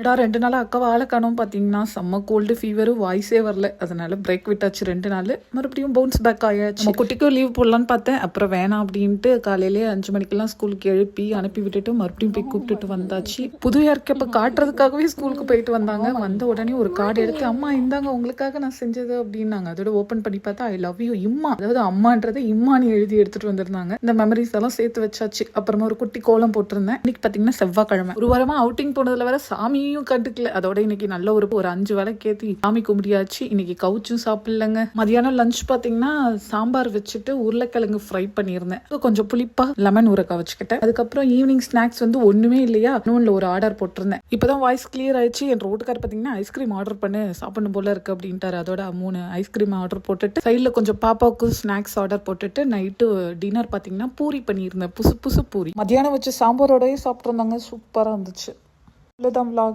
டா 2 நாளா அக்காவ ஆள காணோம் பார்த்தீங்கன்னா, செம்ம கோல்டு ஃபீவரு வாய்ஸே வரல. அதனால பிரேக் விட்டாச்சு 2 நாளு. மறுபடியும் பவுன்ஸ் பேக் ஆயாச்சு. நம்ம குட்டிக்கும் லீவ் போடலான்னு பார்த்தேன். அப்புறம் வேணாம் அப்படின்ட்டு காலையிலேயே 5 மணிக்கெல்லாம் ஸ்கூலுக்கு எழுப்பி அனுப்பி விட்டுட்டு மறுபடியும் போய் கூப்பிட்டுட்டு வந்தாச்சு. புது ஏற்கப்ப காட்டுறதுக்காகவே ஸ்கூலுக்கு போயிட்டு வந்தாங்க. வந்த உடனே ஒரு கார்டு எடுத்து, அம்மா இந்தாங்க உங்களுக்காக நான் செஞ்சது அப்படின்னாங்க. அதோட ஓப்பன் பண்ணி பார்த்தா ஐ லவ் யூ இம்மா, அதாவது அம்மான்றதை இம்மானு எழுதி எடுத்துட்டு வந்திருந்தாங்க. இந்த மெமரிஸ் எல்லாம் சேர்த்து வச்சாச்சு. அப்புறமா ஒரு குட்டி கோலம் போட்டிருந்தேன். இன்னைக்கு பார்த்தீங்கன்னா செவ்வாய்க்கிழமை. ஒரு வாரமா அவுட்டிங் போனதுல வேற சாமி கண்டுக்கல. அதோட இன்னைக்கு நல்ல ஒரு 5 வேலை கேத்தி சாமி கும்பிடியாச்சு. இன்னைக்கு கவுச்சும் சாப்பிடலங்க. மதியானம் லஞ்ச் பாத்தீங்கன்னா சாம்பார் வச்சுட்டு உருளைக்கிழங்கு ஃப்ரை பண்ணியிருந்தேன். கொஞ்சம் புளிப்பா லெமன் ஊற வச்சுக்கிட்டேன். அதுக்கப்புறம் ஈவினிங் ஸ்நாக்ஸ் ஒண்ணுமே இல்லையா, இன்னொன்னு ஒரு ஆர்டர் போட்டிருந்தேன். இப்பதான் வாய்ஸ் கிளியர் ஆயிடுச்சு. என் ரோட்டுக்கார் பாத்தீங்கன்னா ஐஸ்கிரீம் ஆர்டர் பண்ணு சாப்பிடணும் போல இருக்கு அப்படின்ட்டாரு. அதோட 3 ஐஸ்கிரீம் ஆர்டர் போட்டுட்டு சைட்ல கொஞ்சம் பாப்பாவுக்கு ஸ்நாக்ஸ் ஆர்டர் போட்டுட்டு நைட்டு டின்னர் பாத்தீங்கன்னா பூரி பண்ணியிருந்தேன். புசு புசு பூரி. மதியானம் வச்சு சாம்பாரோடய சாப்பிட்டு இருந்தாங்க. சூப்பரா இருந்துச்சு. இவ்வளவுதான் vlog.